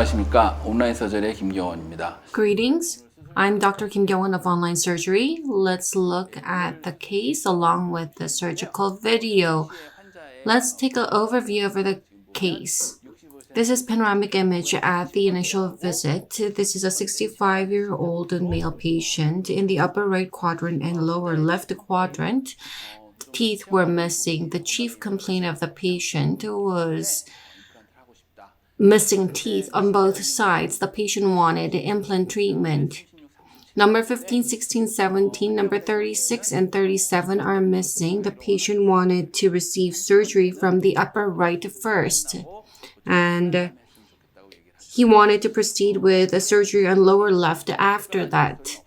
안녕하십니까. 온라인 서절의 김경원입니다. Greetings. I'm Dr. Kim Kyung-won of Online Surgery. Let's look at the case along with the surgical video. Let's take an overview of the case. This is panoramic image at the initial visit. This is a 65-year-old male patient in the upper right quadrant and lower left quadrant. Teeth were missing. The chief complaint of the patient was missing teeth on both sides. The patient wanted implant treatment. Number 15, 16, 17, number 36, and 37 are missing. The patient wanted to receive surgery from the upper right first. And he wanted to proceed with a surgery on lower left after that.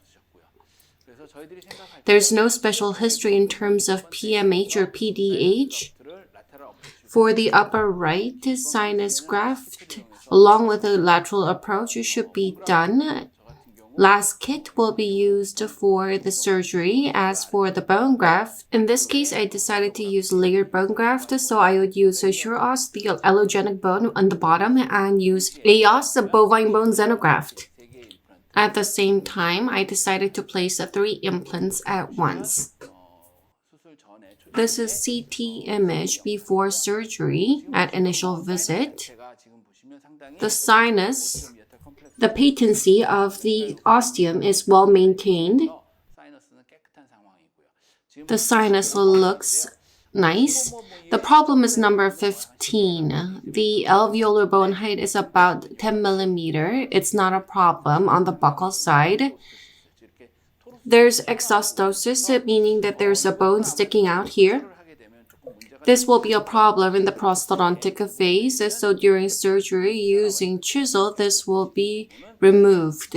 There's no special history in terms of PMH or PDH. For the upper right, sinus graft, along with a lateral approach, should be done. LAS KIT will be used for the surgery. As for the bone graft, in this case, I decided to use layered bone graft, so I would use SureOs, the allogenic bone on the bottom, and use LAS, the bovine bone xenograft. At the same time, I decided to place 3 implants at once. This is CT image before surgery at initial visit. The sinus, the patency of the ostium is well maintained. The sinus looks nice. The problem is number 15. The alveolar bone height is about 10 millimeter. It's not a problem on the buccal side. There's exostosis, meaning that there's a bone sticking out here. This will be a problem in the prosthodontic phase, so during surgery using chisel, this will be removed.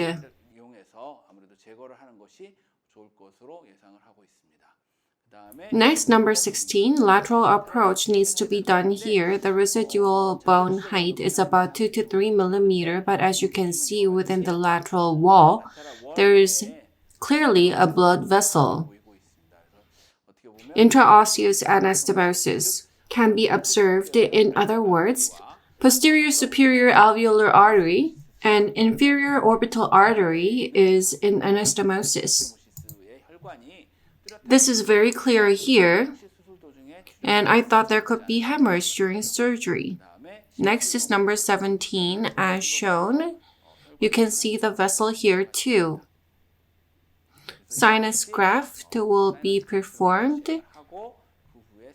Next, number 16, lateral approach needs to be done here. The residual bone height is about 2 to 3 millimeter, but as you can see within the lateral wall, there is clearly a blood vessel. Intraosseous anastomosis can be observed. In other words, posterior superior alveolar artery and inferior orbital artery is in anastomosis. This is very clear here, and I thought there could be hemorrhage during surgery. Next is number 17, as shown. You can see the vessel here too. Sinus graft will be performed.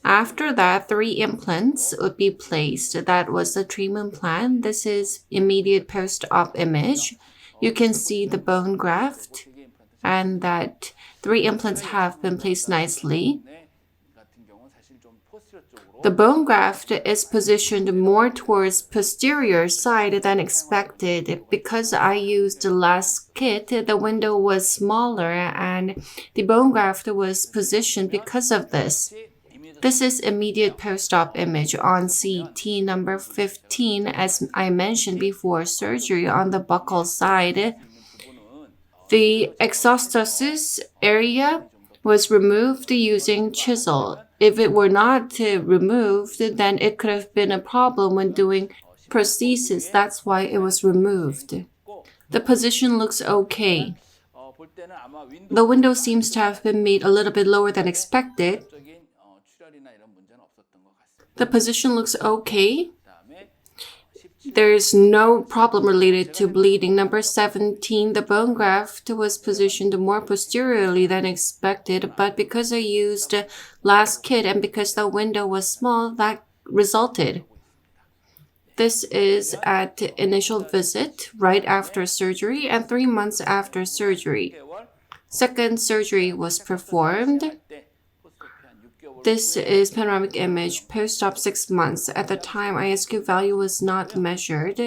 After that, 3 implants would be placed. That was the treatment plan. This is immediate post-op image. You can see the bone graft and that 3 implants have been placed nicely. The bone graft is positioned more towards posterior side than expected. Because I used the LAS KIT, the window was smaller and the bone graft was positioned because of this. This is immediate post-op image on CT number 15, as I mentioned before surgery on the buccal side. The exostosis area was removed using chisel. If it were not removed, then it could have been a problem when doing prosthesis. That's why it was removed. The position looks okay. The window seems to have been made a little bit lower than expected. The position looks okay. There's no problem related to bleeding. Number 17, the bone graft was positioned more posteriorly than expected, but because I used LAS KIT and because the window was small, that resulted. This is at initial visit, right after surgery, and 3 months after surgery. Second surgery was performed. This is panoramic image post-op 6 months. At the time, ISQ value was not measured.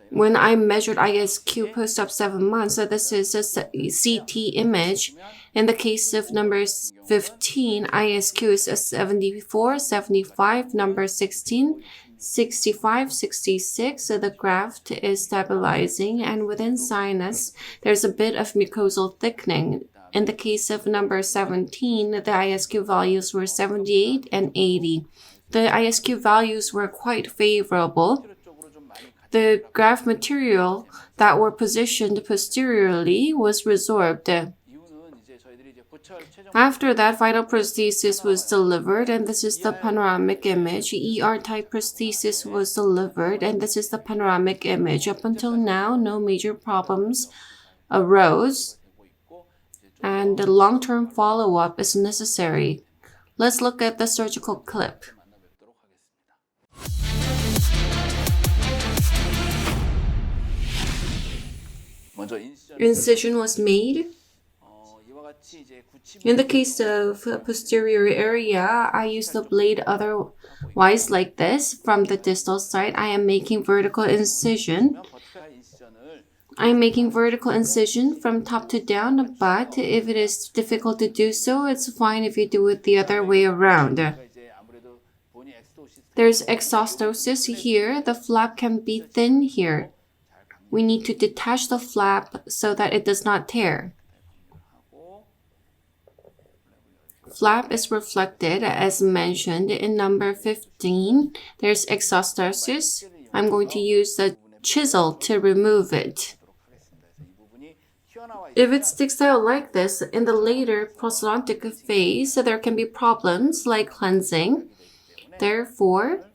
When I measured ISQ post-op 7 months, this is a CT image. In the case of number 15, ISQ is a 74, 75, number 16, 65, 66. So the graft is stabilizing, and within sinus, there's a bit of mucosal thickening. In the case of number 17, the ISQ values were 78 and 80. The ISQ values were quite favorable. the graft material that were positioned posteriorly was resorbed. After that, final prosthesis was delivered, and this is the panoramic image. ER-type prosthesis was delivered, and this is the panoramic image. Up until now, no major problems arose, and the long-term follow-up is necessary. Let's look at the surgical clip. Incision was made. In the case of posterior area, I use the blade otherwise like this. From the distal side, I am making vertical incision. I am making vertical incision from top to down, but if it is difficult to do so, it's fine if you do it the other way around. There's exostosis here. The flap can be thin here. We need to detach the flap so that it does not tear. Flap is reflected as mentioned in number 15. There's exostosis. I'm going to use the chisel to remove it. If it sticks out like this in the later prosthodontic phase, there can be problems like cleansing. Therefore,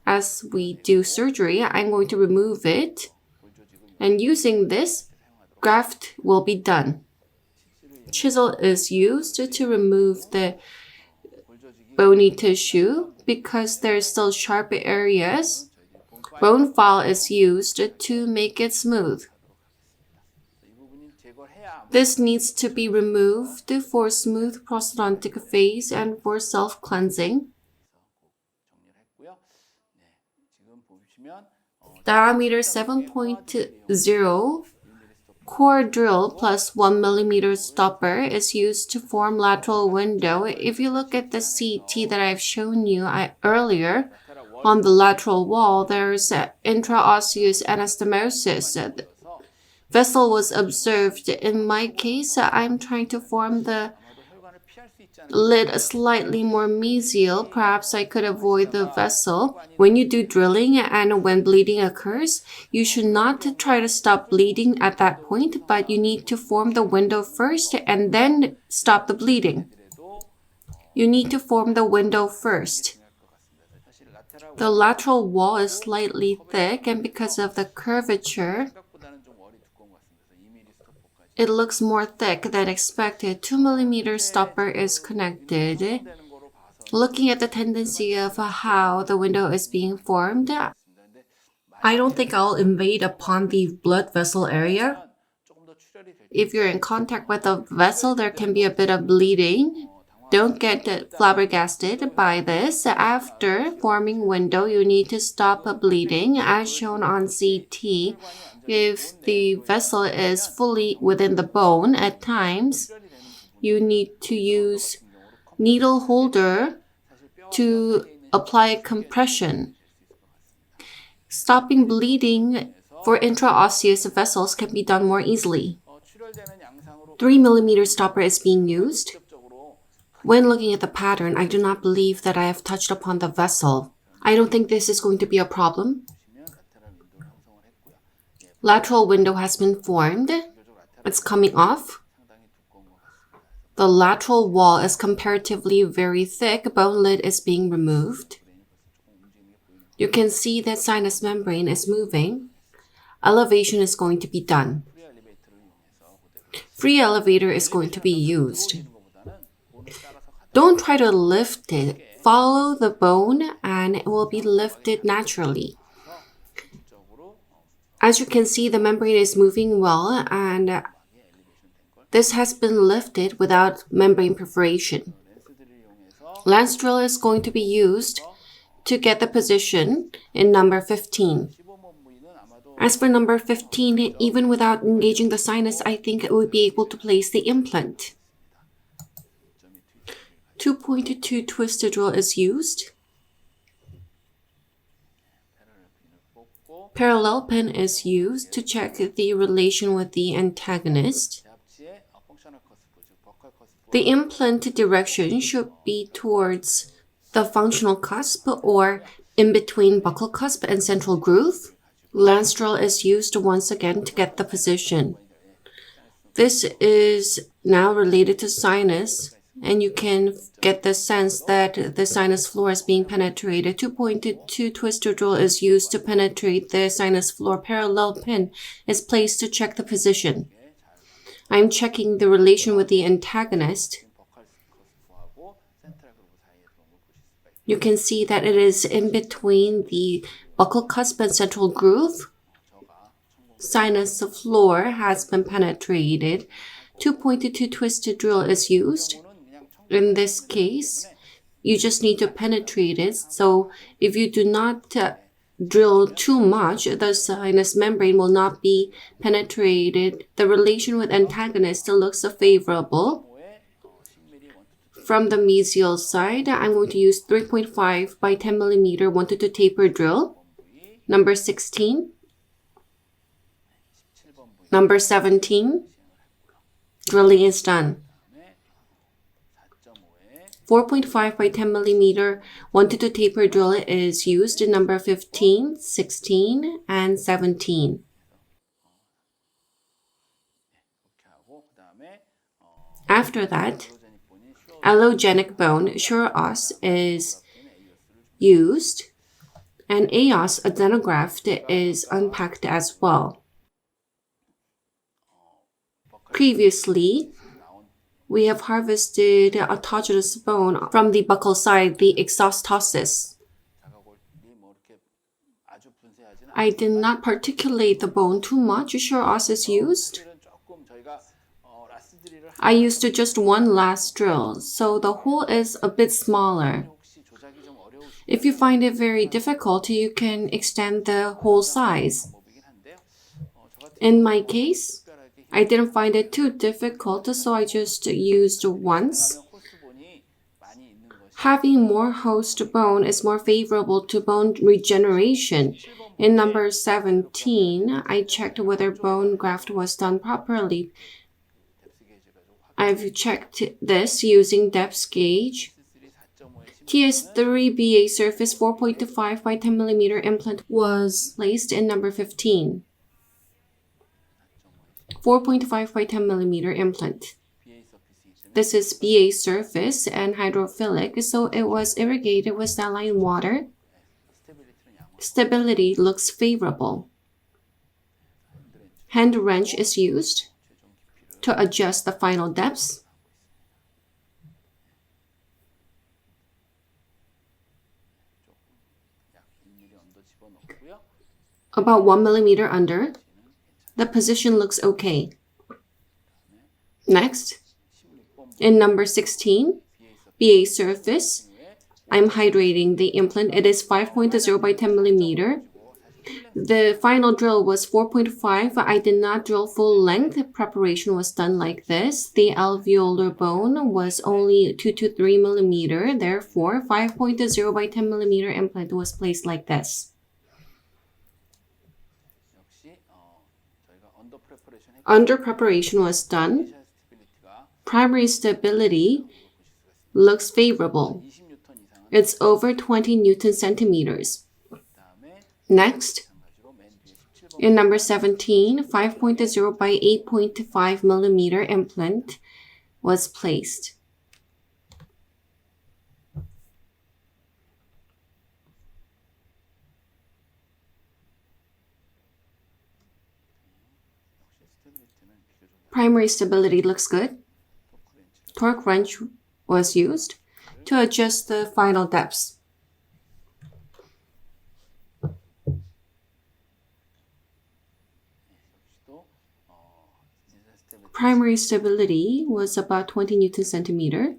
as we do surgery, I'm going to remove it. And using this, graft will be done. Chisel is used to remove the bony tissue because there are still sharp areas. Bone file is used to make it smooth. This needs to be removed for smooth prosthodontic phase and for self-cleansing. Diameter 7.0. Core drill plus 1 mm stopper is used to form lateral window. If you look at the CT that I've shown you earlier, on the lateral wall, there's intraosseous anastomosis. Vessel was observed. In my case, I'm trying to form the lid slightly more mesial. Perhaps I could avoid the vessel. When you do drilling and when bleeding occurs, you should not try to stop bleeding at that point, but you need to form the window first and then stop the bleeding. You need to form the window first. The lateral wall is slightly thick, and because of the curvature, it looks more thick than expected. 2 mm stopper is connected. Looking at the tendency of how the window is being formed, I don't think I'll invade upon the blood vessel area. If you're in contact with the vessel, there can be a bit of bleeding. Don't get flabbergasted by this. After forming window, you need to stop bleeding as shown on CT. If the vessel is fully within the bone, at times, you need to use needle holder to apply compression. Stopping bleeding for intraosseous vessels can be done more easily. 3 mm stopper is being used. When looking at the pattern, I do not believe that I have touched upon the vessel. I don't think this is going to be a problem. Lateral window has been formed. It's coming off. The lateral wall is comparatively very thick. Bone lid is being removed. You can see that sinus membrane is moving. Elevation is going to be done. Free elevator is going to be used. Don't try to lift it. Follow the bone and it will be lifted naturally. As you can see, the membrane is moving well, and this has been lifted without membrane perforation. Lance drill is going to be used to get the position in number 15. As for number 15, even without engaging the sinus, I think it would be able to place the implant. 2.2 twisted drill is used. Parallel pin is used to check the relation with the antagonist. The implant direction should be towards the functional cusp or in between buccal cusp and central groove. LAS drill is used once again to get the position. This is now related to sinus, and you can get the sense that the sinus floor is being penetrated. 2.2 twister drill is used to penetrate the sinus floor. Parallel pin is placed to check the position. I'm checking the relation with the antagonist. You can see that it is in between the buccal cusp and central groove. Sinus floor has been penetrated. 2.2 twisted drill is used. In this case, you just need to penetrate it. So if you do not drill too much, the sinus membrane will not be penetrated. The relation with antagonist looks favorable. From the mesial side, I'm going to use 3.5 by 10 millimeter 1-2 taper drill. Number 16. Number 17. Drilling is done. 4.5 by 10 millimeter 1-2 taper drill is used in number 15, 16, and 17. After that, allogenic bone, sure os, is used, and AOS adenograft is unpacked as well. Previously, we have harvested autogenous bone from the buccal side, the exostosis. I did not particulate the bone too much. Sure os is used. I used just one last drill, so the hole is a bit smaller. If you find it very difficult, you can extend the hole size. In my case, I didn't find it too difficult, so I just used once. Having more host bone is more favorable to bone regeneration. In number 17, I checked whether bone graft was done properly. I've checked this using depth gauge. TS3 BA surface 4.25 by 10 millimeter implant was placed in number 15. 4.5 by 10 millimeter implant. This is BA surface and hydrophilic, so it was irrigated with saline water. Stability looks favorable. Hand wrench is used to adjust the final depths. About 1 millimeter under. The position looks okay. Next, in number 16, BA surface, I'm hydrating the implant. It is 5.0 by 10 millimeter. The final drill was 4.5. I did not drill full length. Preparation was done like this. The alveolar bone was only 2 to 3 millimeter. Therefore, 5.0 by 10 millimeter implant was placed like this. Under preparation was done. Primary stability looks favorable. It's over 20 Newton centimeters. Next, in number 17, 5.0 by 8.5 millimeter implant was placed. Primary stability looks good. Torque wrench was used to adjust the final depths. Primary stability was about 20 Newton centimeter.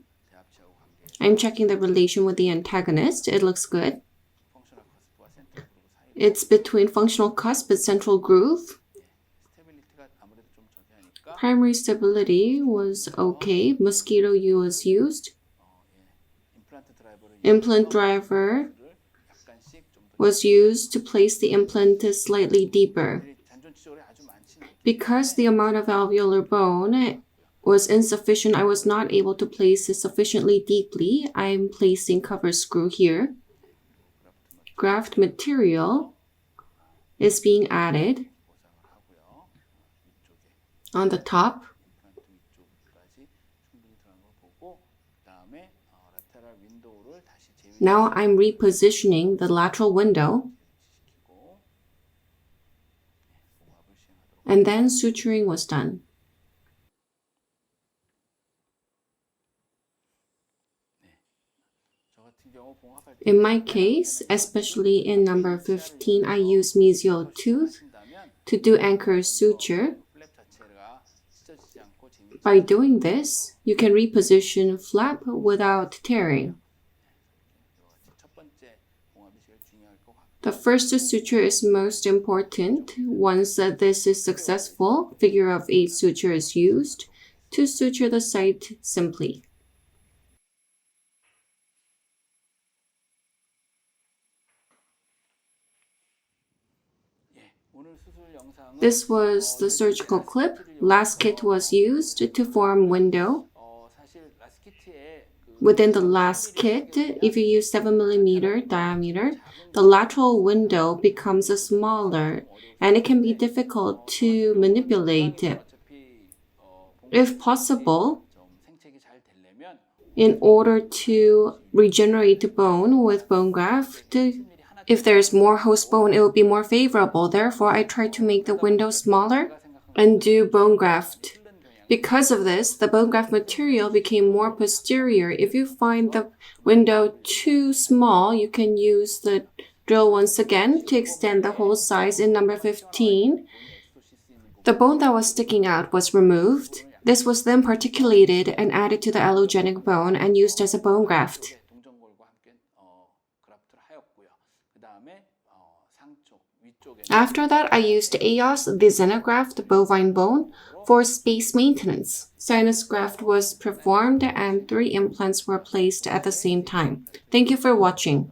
I'm checking the relation with the antagonist. It looks good. It's between functional cusp and central groove. Primary stability was okay. Mosquito U was used. Implant driver was used to place the implant slightly deeper. Because the amount of alveolar bone was insufficient, I was not able to place it sufficiently deeply. I'm placing cover screw here. Graft material is being added on the top. Now I'm repositioning the lateral window, and then suturing was done. In my case, especially in number 15, I use mesial tooth to do anchor suture. By doing this, you can reposition flap without tearing. The first suture is most important. Once this is successful, figure of 8 suture is used to suture the site simply. This was the surgical clip. LAS kit was used to form window. Within the LAS kit, if you use 7mm diameter, the lateral window becomes smaller and it can be difficult to manipulate. If possible, in order to regenerate bone with bone graft, if there's more host bone, it will be more favorable. Therefore, I try to make the window smaller and do bone graft. Because of this, the bone graft material became more posterior. If you find the window too small, you can use the drill once again to extend the hole size in number 15. The bone that was sticking out was removed. This was then particulated and added to the allogenic bone and used as a bone graft. After that, I used EOS, the xenograft bovine bone, for space maintenance. Sinus graft was performed and 3 implants were placed at the same time. Thank you for watching.